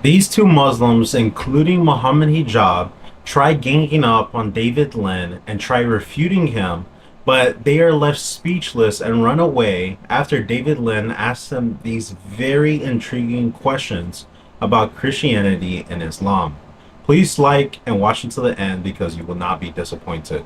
These two Muslims, including Muhammad Hijab, try ganging up on David Lynn and try refuting him, but they are left speechless and run away after David Lynn asks them these very intriguing questions about Christianity and Islam. Please like and watch until the end because you will not be disappointed.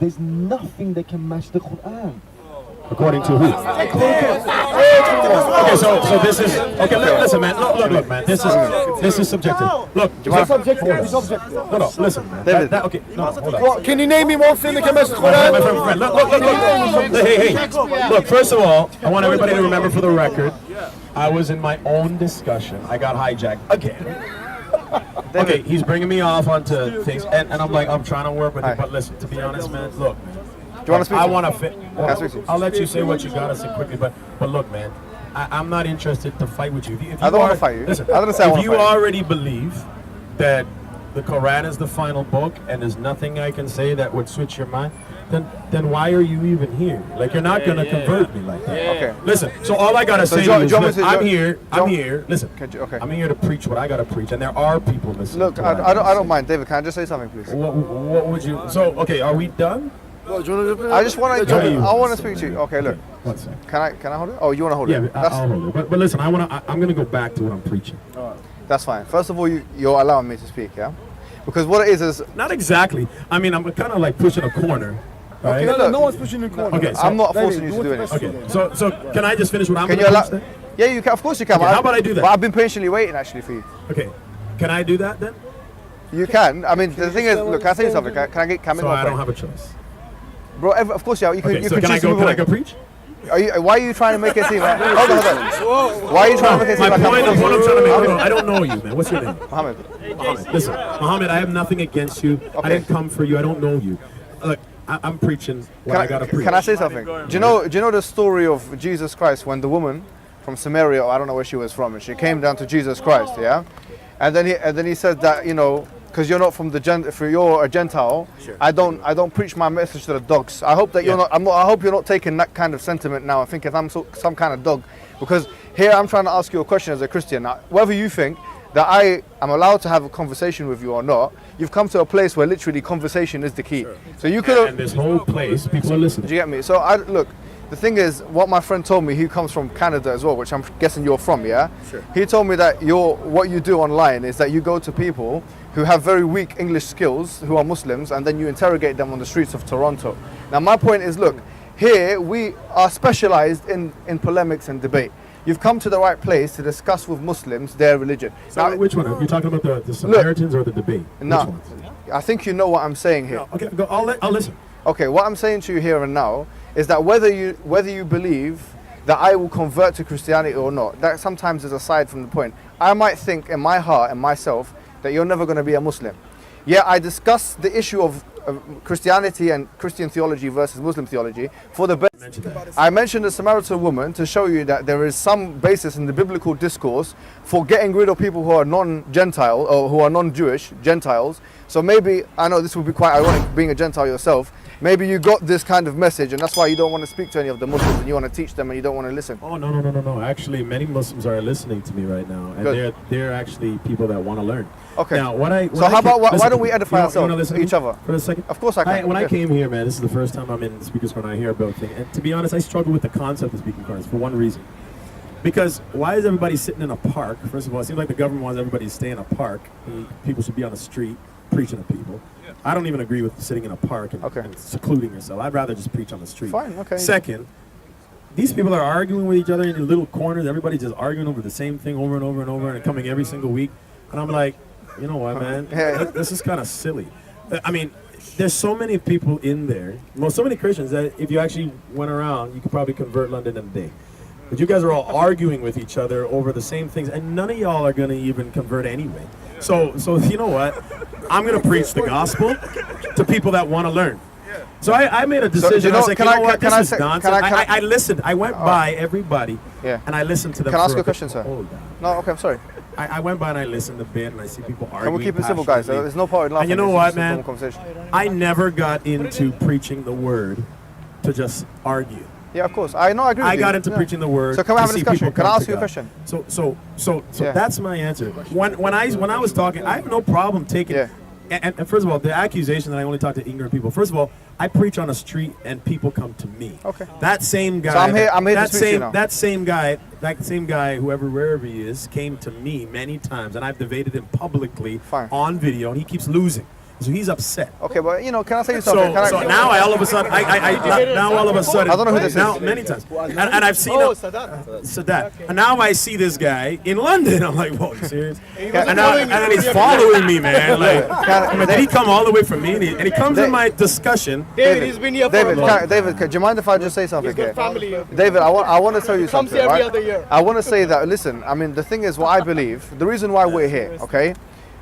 There's nothing that can match the Quran. According to who? Okay, so this is okay. Listen, man. Look, man. This is subjective. Look, subjective. No, listen, man. Okay, no, hold on. What, can you name me one thing that can match the Quran? My friend. Look. Hey. Look, first of all, I want everybody to remember for the record, I was in my own discussion. I got hijacked again. Okay, he's bringing me off onto things, and I'm like, I'm trying to work with it, but listen, to be honest, man, look. Do you want to speak? I want to fit. I'll let you say what you gotta say quickly, but look, man, I'm not interested to fight with you. If I don't want to fight you. Listen, I don't say I want if to you fight already believe that the Quran is the final book and there's nothing I can say that would switch your mind, then why are you even here? Like, you're not gonna convert me like that. Okay. Listen. So all I gotta say is, look, I'm here. Listen, okay. I'm here to preach what I gotta preach, and there are people listening. Look, I don't mind, David. Can I just say something, please? What would you? So okay, are we done? I just want to. I want to speak to you. Okay, look. One second. Can I hold it? Oh, you want to hold it? Yeah, I'll hold it. But listen, I'm gonna go back to what I'm preaching. That's fine. First of all, you're allowing me to speak, yeah? Because what it is not exactly. I mean, I'm kind of like pushing a corner. Right? Okay, look, no one's pushing the corner. Okay, so, I'm not forcing you to do anything. Okay, so can I just finish what I'm Can going you to allow? Yeah, you can. Of course you can. Okay, how about I do that? But I've been patiently waiting actually for you. Okay, can I do that then? You can. I mean, the thing is, look, can I say something? Can I make So my I don't point? have a choice. Bro, of course you. You can. Okay, You so can can I choose to go? move Can I away. go preach? Why are you trying to make it seem like? Hold on. Why are you trying to make it seem My like point I'm is what I'm trying to make. I don't know you, man. What's your name? Mohammed. Muhammad. Listen, Muhammad, I have nothing against you. I didn't come for you. I don't know you. Look, I'm preaching what I gotta preach. Can I say something? Do you know the story of Jesus Christ when the woman from Samaria, or I don't know where she was from, and she came down to Jesus Christ, yeah? And then he said that, you know, because you're not from the if you're a Gentile, sure. I don't preach my message to the dogs. I hope that you're not. I hope you're not taking that kind of sentiment now and thinking I'm some kind of dog, because here I'm trying to ask you a question as a Christian. Now, whether you think that I am allowed to have a conversation with you or not, you've come to a place where literally conversation is the key. Sure. So you could. And this whole place, people are listening. Do you get me? So look. The thing is, what my friend told me, he comes from Canada as well, which I'm guessing you're from, yeah? Sure. He told me that what you do online is that you go to people who have very weak English skills, who are Muslims, and then you interrogate them on the streets of Toronto. Now, my point is, look, here we are specialized in polemics and debate. You've come to the right place to discuss with Muslims their religion. So now, which one? Are you talking about the Samaritans or the debate? No, I think you know what I'm saying here. No, okay, I'll listen. Okay, what I'm saying to you here and now is that whether you believe that I will convert to Christianity or not, that sometimes is aside from the point. I might think in my heart and myself that you're never going to be a Muslim. Yeah, I discuss the issue of Christianity and Christian theology versus Muslim theology for the best. I mentioned the Samaritan woman to show you that there is some basis in the biblical discourse for getting rid of people who are non-Gentile or who are non-Jewish, Gentiles. So maybe, I know this would be quite ironic being a Gentile yourself, maybe you got this kind of message and that's why you don't want to speak to any of the Muslims and you want to teach them and you don't want to listen. Oh, no. Actually, many Muslims are listening to me right now, and they're actually people that want to learn. Okay. Now, why don't we edify ourselves, each other? For a second? Of course I can. When I came here, man, this is the first time I'm in the Speaker's Corner. I hear about things. And to be honest, I struggle with the concept of speaking corners for one reason. Because why is everybody sitting in a park? First of all, it seems like the government wants everybody to stay in a park. People should be on the street preaching to people. I don't even agree with sitting in a park and secluding yourself. I'd rather just preach on the street. Fine, okay. Second, these people are arguing with each other in little corners. Everybody's just arguing over the same thing over and over and over and coming every single week. And I'm like, you know what, man? This is kind of silly. I mean, there's so many people in there, so many Christians that if you actually went around, you could probably convert London in a day. But you guys are all arguing with each other over the same things, and none of y'all are going to even convert anyway. So you know what? I'm going to preach the gospel to people that want to learn. So I made a decision. I said, this is nonsense. I listened. I went by everybody, and I listened to them. Can I ask you a question, sir? No, okay, I'm sorry. I went by and I listened a bit, and I see people arguing. Can we keep it civil, guys? There's no point in laughing. And you know what, man? I never got into preaching the word to just argue. Yeah, of course. I know. I agree with I you. got into preaching the word. So can we have to a see discussion? people Can I come ask to you a God. question? So Yeah. that's my answer. When I was talking, I have no problem taking. Yeah. And first of all, the accusation that I only talk to ignorant people. First of all, I preach on the street and people come to me. Okay. That same guy. So I'm here that to speak to you same now. that same guy, wherever he is, came to me many times, and I've debated him publicly Fine. on video, and he keeps losing. So he's upset. Okay, but can I say something? So now all of a sudden, now all of a sudden, I don't know who this is. now, many times, and I've seen Sadat, and now I see this guy in London. I'm like, whoa, you serious? And then he's following me, man. Like, did he come all the way from me? And he comes in my discussion. David, he's been here for a month. David, do you mind if I just say something? He's got here? family here. David, I want to tell you Comes something. here every right? other year. I want to say that. Listen, I mean, the thing is, what I believe, the reason why we're here, okay?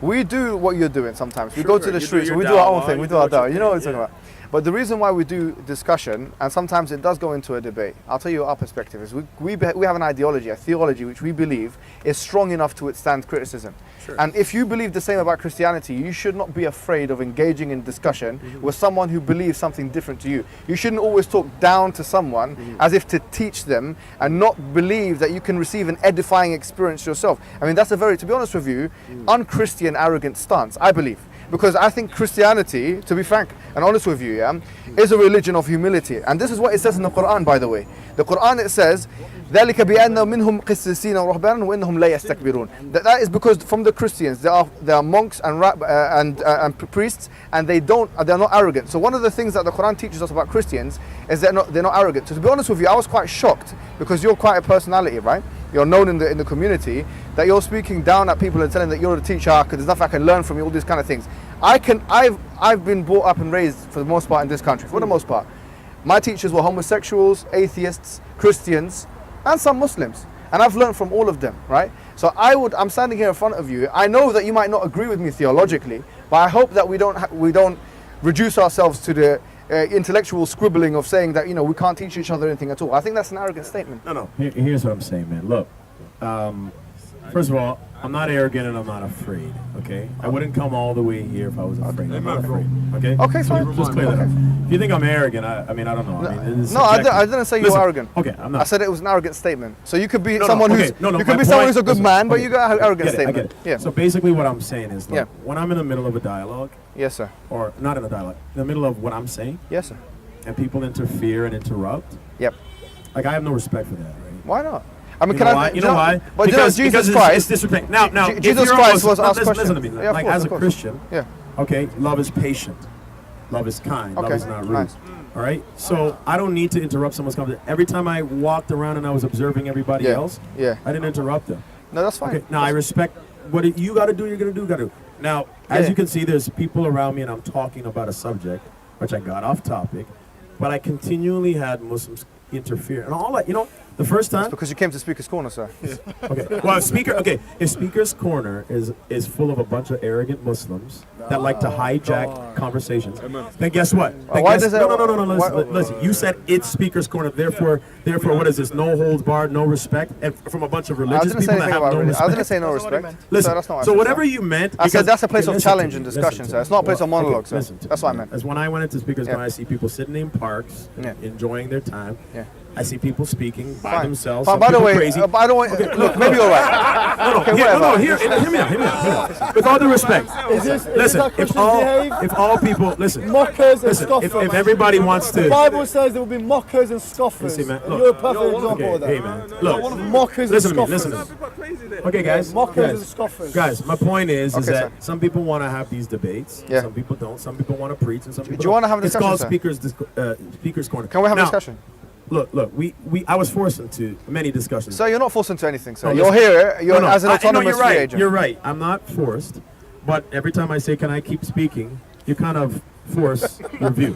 We do what you're doing sometimes. We go to the streets, we do our own thing, we do our da'wah. You know what I'm talking about. But the reason why we do discussion, and sometimes it does go into a debate, I'll tell you our perspective, is we have an ideology, a theology, which we believe is strong enough to withstand criticism. And if you believe the same about Christianity, you should not be afraid of engaging in discussion with someone who believes something different to you. You shouldn't always talk down to someone as if to teach them and not believe that you can receive an edifying experience yourself. I mean, that's a very, to be honest with you, un-Christian, arrogant stance, I believe. Because I think Christianity, to be frank and honest with you, is a religion of humility. And this is what it says in the Quran, by the way. The Quran, it says, ذَلِكَ بِأَنَّ مِنْهُمْ قِسِّسِينَ وَرُهْبَانًا وَإِنَّهُمْ لَا يَسْتَكْبِرُونَ. That is because from the Christians, there are monks and priests, and they're not arrogant. So one of the things that the Quran teaches us about Christians is they're not arrogant. So to be honest with you, I was quite shocked, because you're quite a personality, right? You're known in the community, that you're speaking down at people and telling that you're a teacher because there's nothing I can learn from you, all these kind of things. I've been brought up and raised for the most part in this country, for the most part. My teachers were homosexuals, atheists, Christians, and some Muslims. And I've learned from all of them, right? So I'm standing here in front of you. I know that you might not agree with me theologically, but I hope that we don't reduce ourselves to the intellectual scribbling of saying that, we can't teach each other anything at all. I think that's an arrogant statement. No. Here's what I'm saying, man. Look, first of all, I'm not arrogant and I'm not afraid, okay? I wouldn't come all the way here if I was afraid. I'm not afraid, okay? Okay, fine. Just clear that up. If you think I'm arrogant, I mean, I don't know. I didn't say you were arrogant. Okay, I'm not. I said it was an arrogant statement. So you could be someone who's a good man, but you got an arrogant I statement. get it. Yeah. So basically what I'm saying is, Yeah. when I'm in the middle of a dialogue, Yes, sir. or not in a dialogue, in the middle of what I'm saying, Yes, sir. and people interfere and interrupt, Yep. like I have no respect for that, right? Why not? I mean, You know why? You know why? But because Jesus it's Christ. disrespect. Now, Jesus if you're Christ a was Muslim, asked listen to me. questions. Yeah, of Like course, as of a course. Christian, Yeah. okay, love is patient, love is kind, love Okay, is not rude. nice. All right, so I don't need to interrupt someone's conversation. Every time I walked around and I was observing everybody else, Yeah. I didn't interrupt them. No, that's fine. Okay, now I respect what you got to do. You're gonna do. Got to do. Now, as Yeah. you can see, there's people around me, and I'm talking about a subject which I got off topic, but I continually had Muslims interfere, and all that. The first time. Because you came to Speaker's Corner, sir. Okay. Well, if Speaker's Corner is full of a bunch of arrogant Muslims that like to hijack conversations, then guess what? Then Why guess, does that- no. Listen. You said it's Speaker's Corner. Therefore, what is this? No holds barred, no respect, and from a bunch of I religious didn't say people that anything have about no religion. I respect. didn't say no respect. Listen. Sir, that's not what I So said, whatever sir. you meant. I said that's a place Okay, of listen to challenge me, and listen discussion, to sir. me. It's not a place of monologue, sir. Listen to That's me. what I meant. As when I went into Speaker's Yeah. Corner, I see people sitting in parks, Yeah. enjoying their time. Yeah. I see people speaking by Fine. themselves. Fine. Some By the people way, crazy. look, maybe you're right. Okay, whatever. Hear me out. With all due respect, listen. how If Christians all people listen, Mockers and listen. scoffers. If everybody wants The to, Bible says there will be mockers and scoffers. listen, man. And Look, you're a perfect example okay, of that. hey man, look. Mockers Listen and to me. scoffers. Listen to me. Okay, guys. Mockers and Guys, scoffers. guys. My point is Okay, that sir. some people want to have these debates. Yeah. Some people don't. Some people want to preach, and some people. Do you wanna have a It's discussion, called sir? Speaker's Corner. Can we have a Now, discussion? Look. I was forced into many discussions. Sir, you're not forced into anything, sir. No, You're listen. here. You're No, as an no, autonomous you're free right. agent. You're right. I'm not forced, but every time I say, "Can I keep speaking?" you kind of force your view.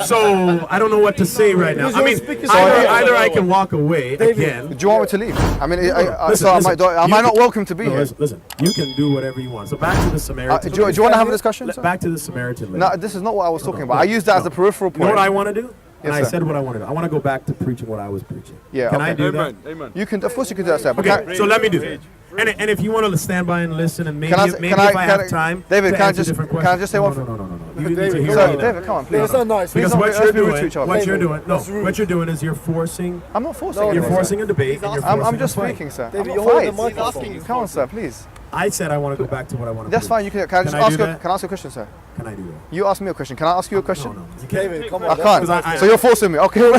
So I don't know what to say right now. I mean, either I can walk away again. Do you want me to leave? I mean, Listen, so listen. am I not welcome to be No, here? listen. You can do whatever you want. So back to the Samaritan. Do you want to have a discussion, sir? Back to the Samaritan lady. No, this is not what I was talking about. I used that as a peripheral You know point. what I want to do? And I sir. said what I want to do. I want to go back to preaching what I was preaching. Yeah, Can okay. I do that? You can, of course, you can do that, sir. But Okay, so let me do that. And if you want to stand by and listen, and maybe Can I- maybe can I- if I can have I- time, David, to can I answer just- different can I questions. just say No, one no, thing? no. You need to hear Sir, me now. David, come on, please. That's not nice. Because not- what let's you're be rude to doing, each other. what you're David, doing, no, that's rude. what you're doing is you're forcing, I'm not forcing No, anything, you're sir. forcing a debate. And you're I'm forcing just a fight. speaking, sir. David, I'm you're not holding the fighting. microphone. Come on, sir, please. I said I want to go back to what I want to That's do. fine. You can I just Can I ask do you? that? Can I ask you a question, sir? Can I do that? You ask me a question. Can I ask you a question? No, you can't. David, come on. I Because I- can't. So you're forcing me. Okay.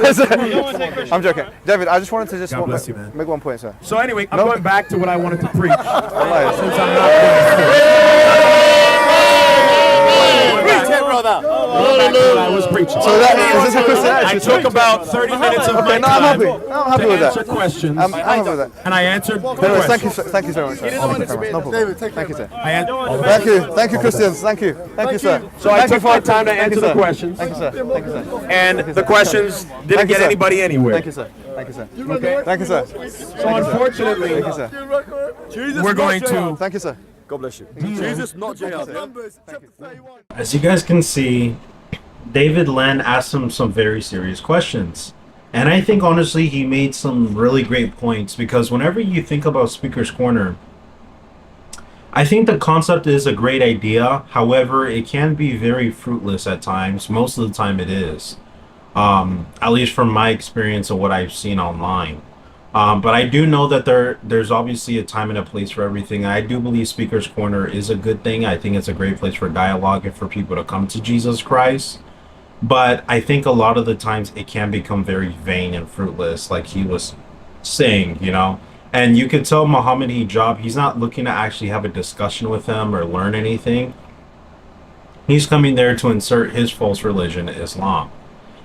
I'm joking. David, I just wanted to just God bless you, man. make one point, sir. So anyway, I'm No. going back to what I wanted to preach. Wallahi. Since I'm not Preach it, brother. going back to what I was preaching. So that is this a question? I took about 30 minutes of my Okay, no, I'm time happy. No, I'm happy to with answer that. questions, I'm happy with that. and I answered the Anyways, thank you, questions. thank you so much. Sir. No problem. David, take Thank you, care, sir. Thank you, Christians. Thank you, sir. So I Thank you took my time to thank you, answer the sir. questions, Thank you, sir. Thank you, sir. and the questions didn't Thank you, get sir. anybody anywhere. Thank you, sir. Thank you, sir. Okay. Thank you, sir. So unfortunately, Thank you, sir. Jesus, we're going to. Thank you, sir. God bless you. Jesus, not jail. Numbers, chapter 31. As you guys can see, David Lynn asked him some very serious questions. And I think honestly he made some really great points, because whenever you think about Speaker's Corner, I think the concept is a great idea. However, it can be very fruitless at times. Most of the time it is. At least from my experience and what I've seen online. But I do know that there's obviously a time and a place for everything. I do believe Speaker's Corner is a good thing. I think it's a great place for dialogue and for people to come to Jesus Christ. But I think a lot of the times it can become very vain and fruitless, like he was saying, you know. And you could tell Muhammad Hijab, he's not looking to actually have a discussion with him or learn anything. He's coming there to insert his false religion, Islam.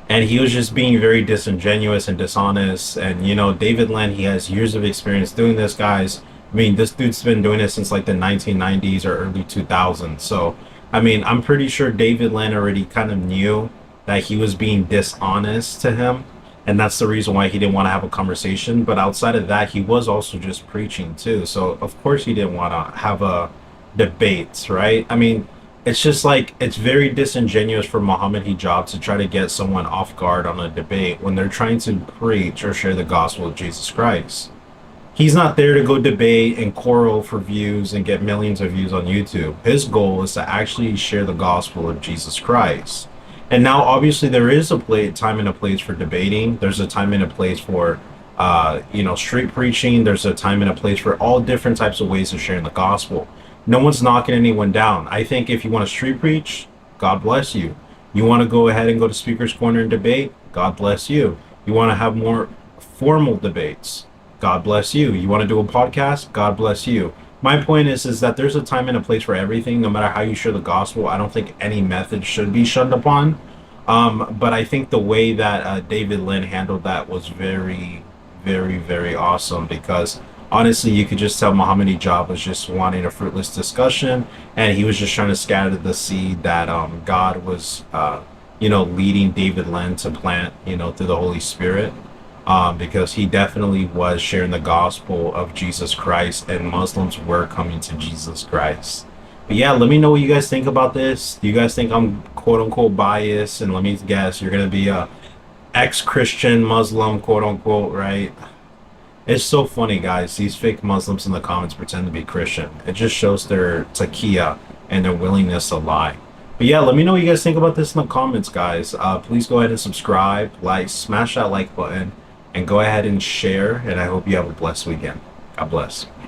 And he was just being very disingenuous and dishonest. And, you know, David Lynn, he has years of experience doing this, guys. I mean, this dude's been doing it since like the 1990s or early 2000s. So, I mean, I'm pretty sure David Lynn already kind of knew that he was being dishonest to him. And that's the reason why he didn't want to have a conversation. But outside of that, he was also just preaching too. So, of course, he didn't want to have a debate, right? I mean, it's just like, it's very disingenuous for Muhammad Hijab to try to get someone off guard on a debate when they're trying to preach or share the gospel of Jesus Christ. He's not there to go debate and quarrel for views and get millions of views on YouTube. His goal is to actually share the gospel of Jesus Christ. And now, obviously, there is a time and a place for debating. There's a time and a place for, street preaching. There's a time and a place for all different types of ways of sharing the gospel. No one's knocking anyone down. I think if you want to street preach, God bless you. You want to go ahead and go to Speaker's Corner and debate, God bless you. You want to have more formal debates, God bless you. You want to do a podcast, God bless you. My point is that there's a time and a place for everything, no matter how you share the gospel. I don't think any method should be shunned upon. But I think the way that David Lynn handled that was very, very, very awesome, because honestly, you could just tell Muhammad Hijab was just wanting a fruitless discussion, and he was just trying to scatter the seed that God was, leading David Lynn to plant, through the Holy Spirit. Because he definitely was sharing the gospel of Jesus Christ, and Muslims were coming to Jesus Christ. But yeah, let me know what you guys think about this. Do you guys think I'm quote unquote biased? And let me guess, you're gonna be a ex-Christian Muslim, quote unquote, right? It's so funny, guys. These fake Muslims in the comments pretend to be Christian. It just shows their taqiyya and their willingness to lie. But yeah, let me know what you guys think about this in the comments, guys. Please go ahead and subscribe, like, smash that like button, and go ahead and share. And I hope you have a blessed weekend. God bless.